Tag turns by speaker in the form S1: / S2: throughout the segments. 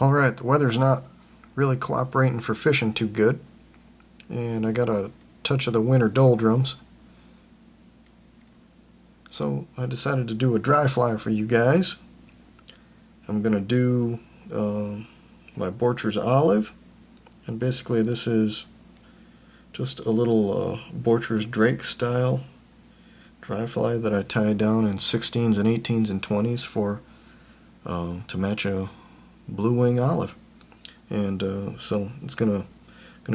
S1: Alright, the weather's not really cooperating for fishing too good, and I got a touch of the winter doldrums. So I decided to do a dry fly for you guys. I'm going to do my Borchers olive, and basically this is just a little Borchers Drake style dry fly that I tied down in 16s and 18s and 20s for to match a blue wing olive. And so it's gonna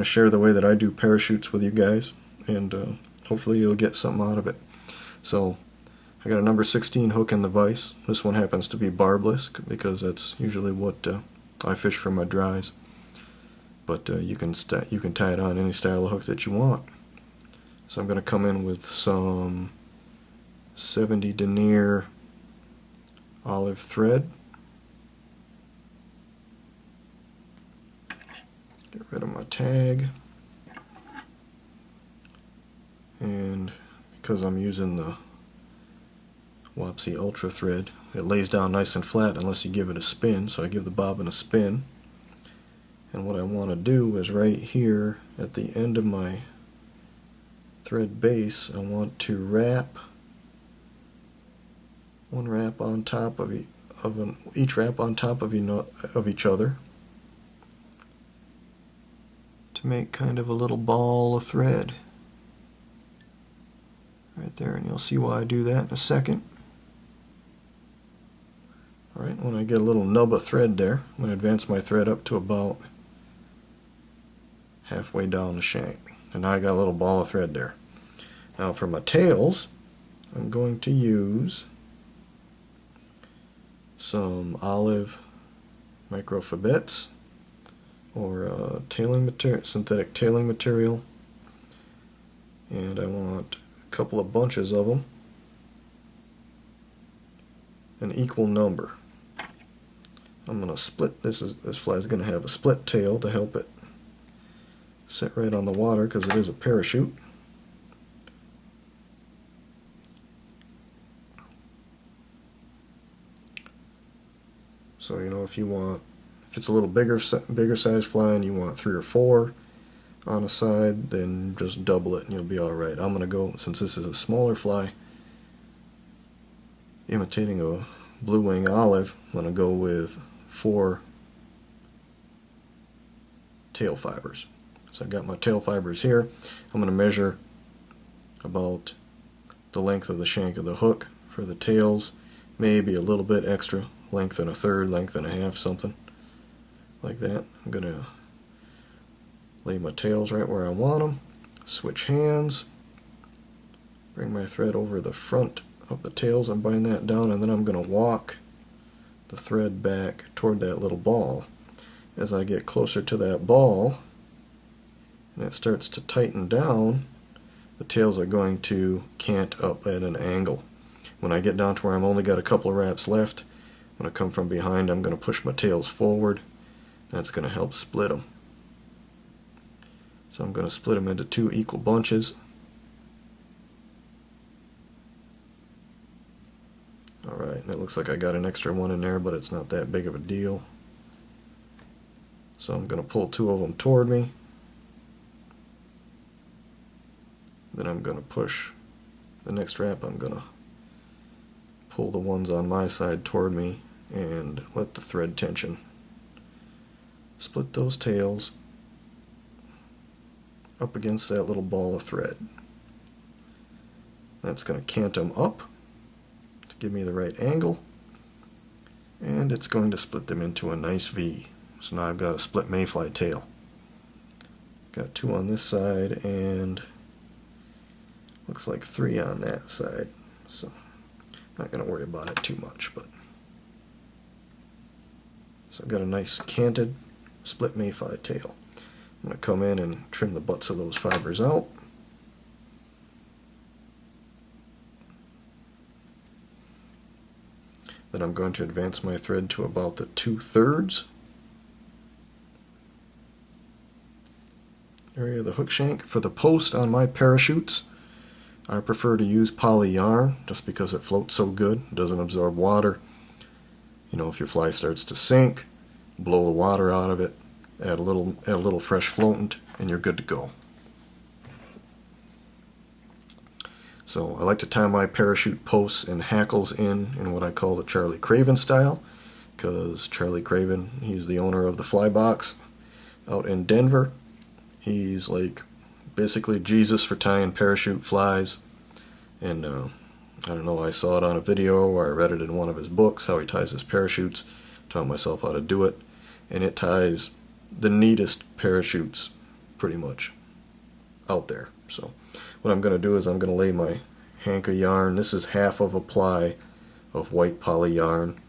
S1: share the way that I do parachutes with you guys, and hopefully you'll get something out of it. So I got a number 16 hook in the vise. This one happens to be barbless because that's usually what I fish for my dries. But you can tie it on any style of hook that you want. So I'm going to come in with some 70 denier olive thread. Get rid of my tag. And because I'm using the Wapsi Ultra thread, it lays down nice and flat unless you give it a spin, so I give the bobbin a spin. And what I want to do is right here at the end of my thread base, I want to wrap one wrap on top of each wrap on top of each other to make kind of a little ball of thread right there, and you'll see why I do that in a second. Alright, when I get a little nub of thread there, I'm going to advance my thread up to about halfway down the shank. And now I got a little ball of thread there. Now for my tails, I'm going to use some olive microfibettes or synthetic tailing material, and I want a couple of bunches of them, an equal number. I'm going to split this fly is going to have a split tail to help it sit right on the water because it is a parachute. So if it's a little bigger size fly and you want 3 or 4 on a side, then just double it and you'll be alright. I'm going to go, since this is a smaller fly, imitating a blue wing olive, I'm going to go with 4 tail fibers. So I've got my tail fibers here. I'm going to measure about the length of the shank of the hook for the tails, maybe a little bit extra, length and a third, length and a half, something like that. I'm going to lay my tails right where I want them, switch hands, bring my thread over the front of the tails and bind that down, and then I'm going to walk the thread back toward that little ball. As I get closer to that ball and it starts to tighten down, the tails are going to cant up at an angle. When I get down to where I've only got a couple of wraps left, when I come from behind, I'm going to push my tails forward. That's going to help split them. So I'm going to split them into 2 equal bunches. Alright, and it looks like I got an extra one in there, but it's not that big of a deal. So I'm going to pull 2 of them toward me. Then I'm going to push the next wrap. I'm going to pull the ones on my side toward me and let the thread tension split those tails up against that little ball of thread. That's going to cant them up to give me the right angle, and it's going to split them into a nice V. So now I've got a split mayfly tail. Got 2 on this side and looks like 3 on that side. So not going to worry about it too much, but so I've got a nice canted split mayfly tail. I'm going to come in and trim the butts of those fibers out. Then I'm going to advance my thread to about the 2/3 area of the hook shank. For the post on my parachutes, I prefer to use poly yarn just because it floats so good. It doesn't absorb water. If your fly starts to sink, blow the water out of it, add a little fresh floatant, and you're good to go. So I like to tie my parachute posts and hackles in what I call the Charlie Craven style, because Charlie Craven, he's the owner of the Fly Box out in Denver. He's like basically Jesus for tying parachute flies, and I don't know, I saw it on a video or I read it in one of his books how he ties his parachutes. Taught myself how to do it, and it ties the neatest parachutes pretty much out there. So what I'm going to do is I'm going to lay my hank of yarn. This is half of a ply of white poly yarn.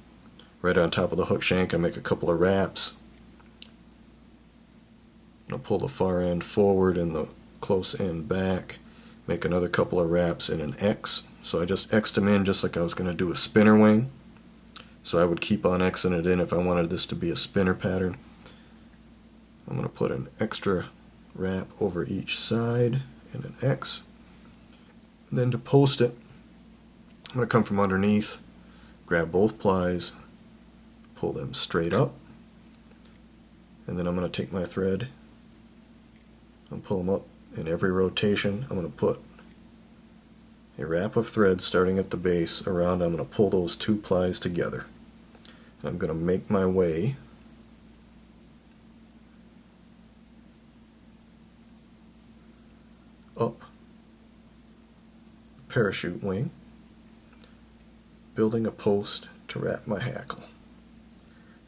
S1: Right on top of the hook shank I make a couple of wraps. I'll pull the far end forward and the close end back. Make another couple of wraps in an X. So I just X'd them in just like I was going to do a spinner wing. So I would keep on Xing it in if I wanted this to be a spinner pattern. I'm going to put an extra wrap over each side in an X. And then to post it, I'm going to come from underneath, grab both plies, pull them straight up, and then I'm going to take my thread and pull them up in every rotation. I'm going to put a wrap of thread starting at the base around. I'm going to pull those two plies together. And I'm going to make my way up the parachute wing, building a post to wrap my hackle.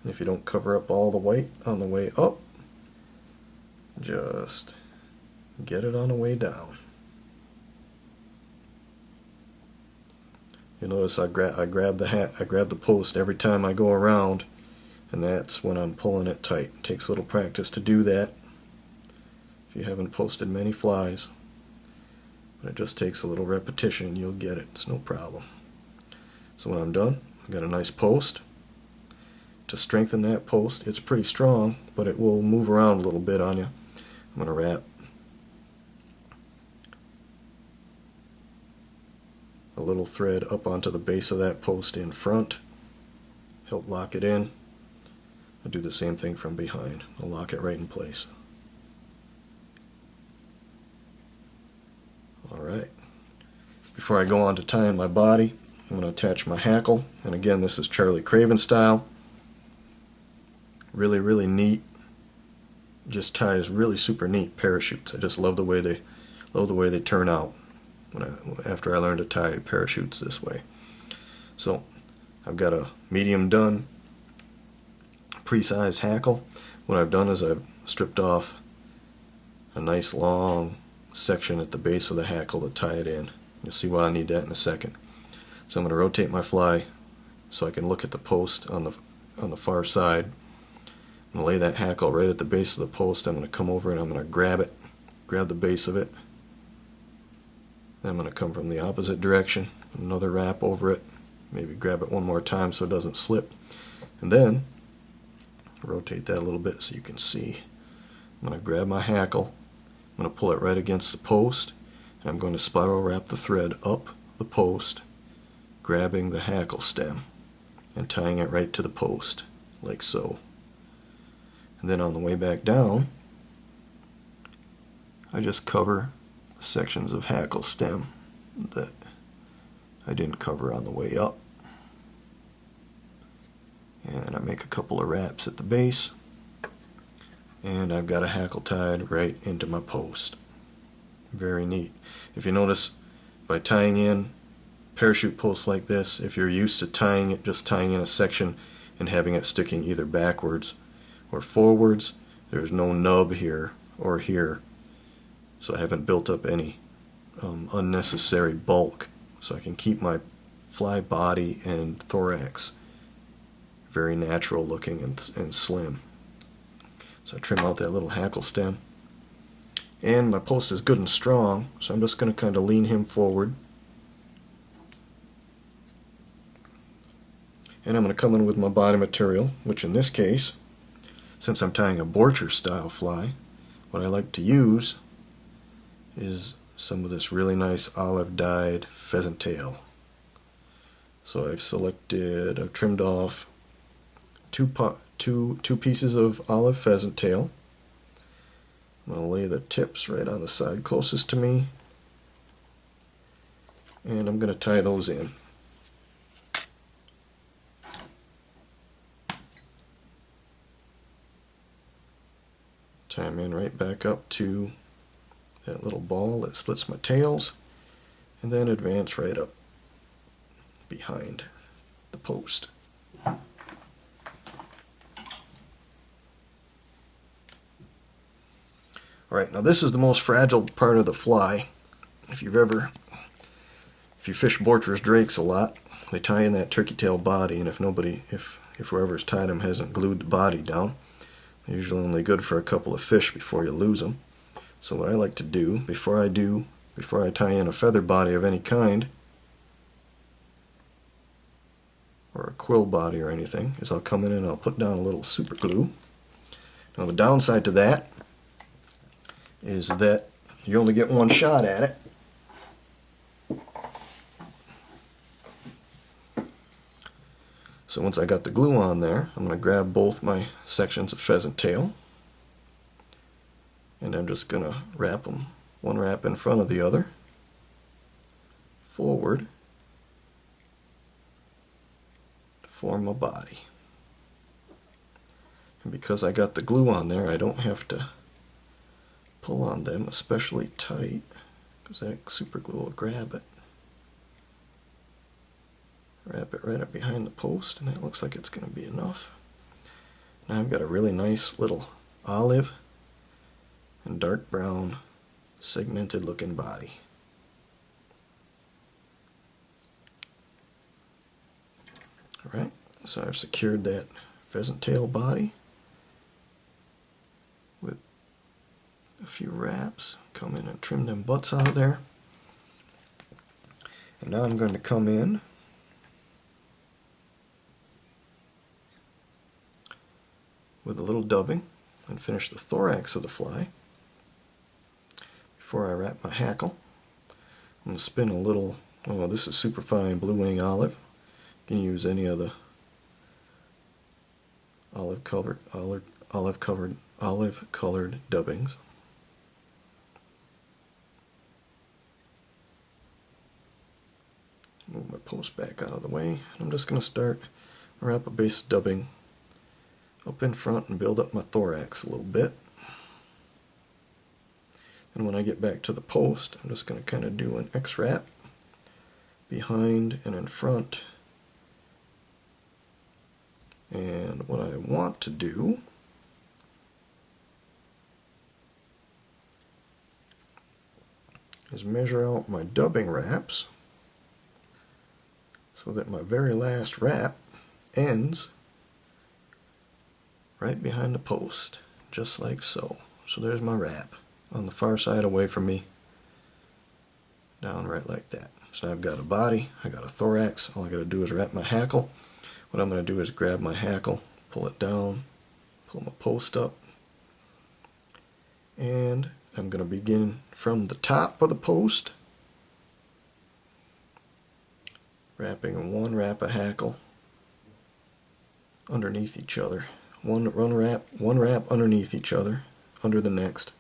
S1: And if you don't cover up all the white on the way up, just get it on the way down. You notice I grab the post every time I go around, and that's when I'm pulling it tight. It takes a little practice to do that if you haven't posted many flies, but it just takes a little repetition and you'll get it. It's no problem. So when I'm done, I've got a nice post. To strengthen that post, it's pretty strong, but it will move around a little bit on you. I'm going to wrap a little thread up onto the base of that post in front, help lock it in. I'll do the same thing from behind. I'll lock it right in place. Alright, before I go on to tying my body, I'm going to attach my hackle, and again this is Charlie Craven style. Really, really neat. Just ties really super neat parachutes. I just love the way they turn out after I learned to tie parachutes this way. So I've got a medium done pre-sized hackle. What I've done is I've stripped off a nice long section at the base of the hackle to tie it in. You'll see why I need that in a second. So I'm going to rotate my fly so I can look at the post on the far side. I'm going to lay that hackle right at the base of the post. I'm going to come over and I'm going to grab the base of it. Then I'm going to come from the opposite direction, another wrap over it, maybe grab it one more time so it doesn't slip, and then rotate that a little bit so you can see. I'm going to grab my hackle, I'm going to pull it right against the post, and I'm going to spiral wrap the thread up the post, grabbing the hackle stem and tying it right to the post, like so. And then on the way back down, I just cover sections of hackle stem that I didn't cover on the way up, and I make a couple of wraps at the base, and I've got a hackle tied right into my post. Very neat. If you notice, by tying in parachute posts like this, if you're used to tying it, just tying in a section and having it sticking either backwards or forwards, there's no nub here or here. So I haven't built up any unnecessary bulk, so I can keep my fly body and thorax very natural looking and slim. So I trim out that little hackle stem, and my post is good and strong, so I'm just going to kind of lean him forward, and I'm going to come in with my body material, which in this case, since I'm tying a Borchers style fly, what I like to use is some of this really nice olive dyed pheasant tail. So I've trimmed off two two pieces of olive pheasant tail. I'm going to lay the tips right on the side closest to me, and I'm going to tie those in. Tie them in right back up to that little ball that splits my tails, and then advance right up behind the post. Alright, now this is the most fragile part of the fly. If you fish Borchers drakes a lot, they tie in that turkey tail body, and if whoever's tied them hasn't glued the body down, they're usually only good for a couple of fish before you lose them. So what I like to do before I tie in a feather body of any kind, or a quill body or anything, is I'll come in and I'll put down a little super glue. Now the downside to that is that you only get one shot at it. So once I got the glue on there, I'm going to grab both my sections of pheasant tail, and I'm just going to wrap them, one wrap in front of the other, forward, to form a body. And because I got the glue on there, I don't have to pull on them especially tight, because that super glue will grab it. Wrap it right up behind the post, and that looks like it's going to be enough. Now I've got a really nice little olive and dark brown segmented looking body. Alright, so I've secured that pheasant tail body with a few wraps. Come in and trim them butts out of there. And now I'm going to come in with a little dubbing and finish the thorax of the fly. Before I wrap my hackle, I'm going to spin a little, oh, this is super fine blue wing olive. You can use any of the olive colored dubbings. Move my post back out of the way. I'm just going to wrap a base dubbing up in front and build up my thorax a little bit. And when I get back to the post, I'm just going to kind of do an X-wrap behind and in front. And what I want to do is measure out my dubbing wraps so that my very last wrap ends right behind the post, just like so. So there's my wrap on the far side away from me, down right like that. So now I've got a body, I got a thorax, all I got to do is wrap my hackle. What I'm going to do is grab my hackle, pull it down, pull my post up, and I'm going to begin from the top of the post, wrapping one wrap of hackle underneath each other. One wrap underneath each other, under the next,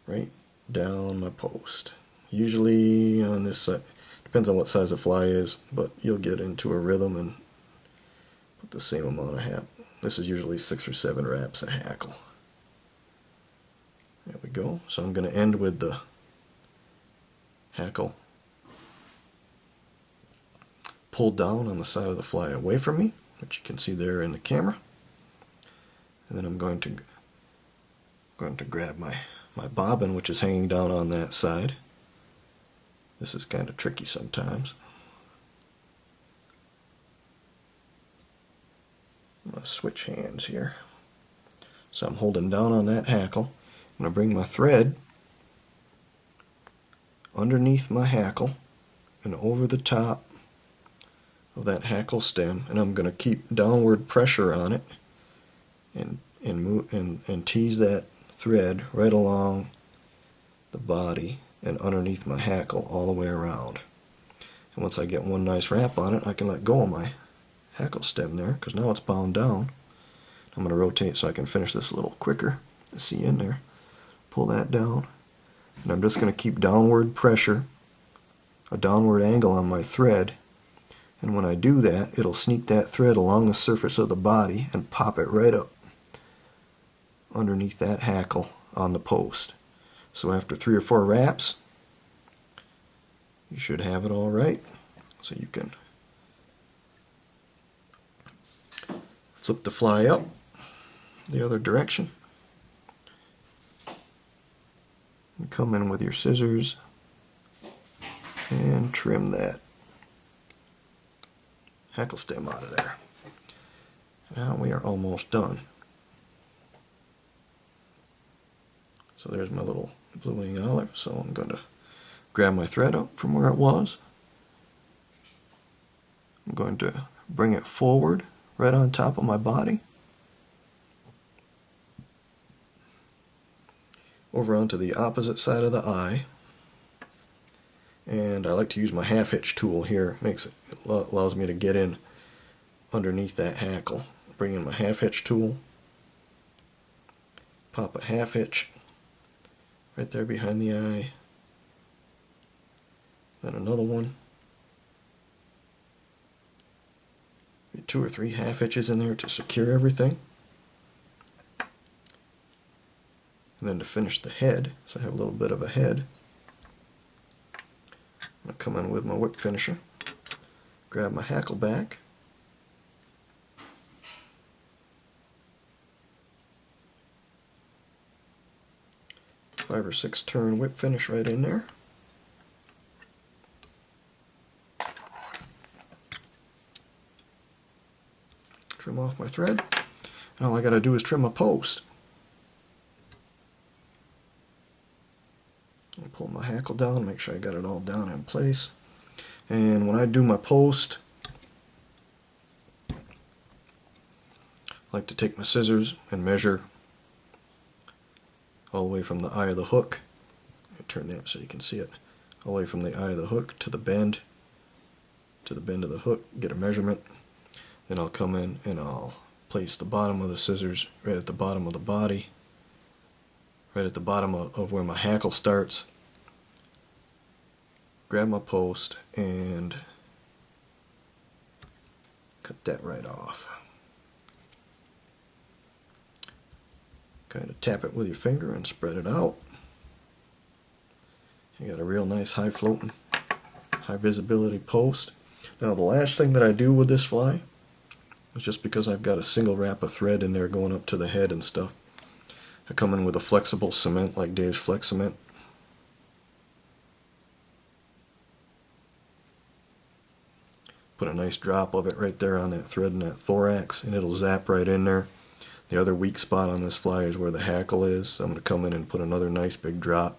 S1: right down my post. Usually on this side, depends on what size the fly is, but you'll get into a rhythm and put the same amount of hackle. This is usually 6 or 7 wraps of hackle. There we go. So I'm going to end with the hackle pulled down on the side of the fly away from me, which you can see there in the camera. And then I'm going to grab my bobbin, which is hanging down on that side. This is kind of tricky sometimes. I'm going to switch hands here. So I'm holding down on that hackle. I'm going to bring my thread underneath my hackle and over the top of that hackle stem, and I'm going to keep downward pressure on it and tease that thread right along the body and underneath my hackle all the way around. And once I get one nice wrap on it, I can let go of my hackle stem there, because now it's bound down. I'm going to rotate so I can finish this a little quicker. See in there. Pull that down. And I'm just going to keep downward pressure, a downward angle on my thread. And when I do that, it'll sneak that thread along the surface of the body and pop it right up underneath that hackle on the post. So after 3 or 4 wraps, you should have it all right. So you can flip the fly up the other direction and come in with your scissors and trim that hackle stem out of there. Now we are almost done. So there's my little blue wing olive. So I'm going to grab my thread up from where it was. I'm going to bring it forward right on top of my body, over onto the opposite side of the eye. And I like to use my half hitch tool here. It allows me to get in underneath that hackle. Bring in my half hitch tool, pop a half hitch right there behind the eye, then another one, 2 or 3 half hitches in there to secure everything. And then to finish the head, so I have a little bit of a head, I'm going to come in with my whip finisher, grab my hackle back, five or 6 turn whip finish right in there. Trim off my thread, and all I got to do is trim a post. I'll pull my hackle down, make sure I got it all down in place. And when I do my post, I like to take my scissors and measure all the way from the eye of the hook. Turn that so you can see it. All the way from the eye of the hook to the bend of the hook, get a measurement. Then I'll come in and I'll place the bottom of the scissors right at the bottom of the body, right at the bottom of where my hackle starts. Grab my post and cut that right off. Kind of tap it with your finger and spread it out. You got a real nice high floating, high visibility post. Now the last thing that I do with this fly, just because I've got a single wrap of thread in there going up to the head and stuff, I come in with a flexible cement like Dave's Flex Cement. Put a nice drop of it right there on that thread and that thorax, and it'll zap right in there. The other weak spot on this fly is where the hackle is. So I'm going to come in and put another nice big drop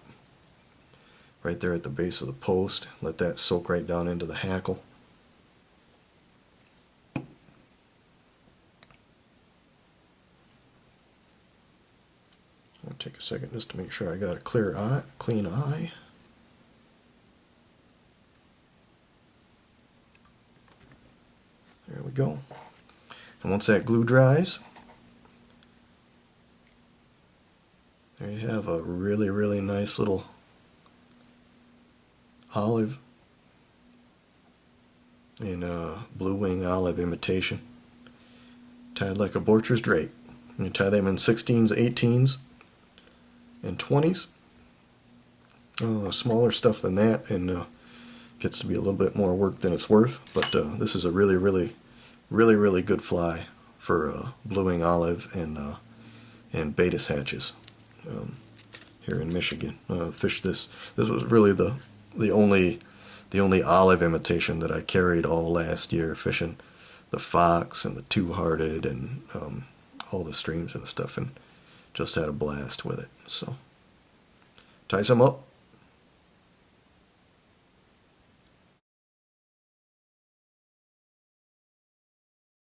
S1: right there at the base of the post. Let that soak right down into the hackle. I'll take a second just to make sure I got a clear eye, clean eye. There we go. And once that glue dries, there you have a really, really nice little olive in a blue wing olive imitation, tied like a Borchers drape. You tie them in 16s, 18s, and 20s. Smaller stuff than that, and gets to be a little bit more work than it's worth. But this is a really, really, really, really good fly for blue wing olive and Baetis hatches here in Michigan. Fished this. This was really the only olive imitation that I carried all last year, fishing the fox and the two-hearted and all the streams and stuff, and just had a blast with it. So tie some up,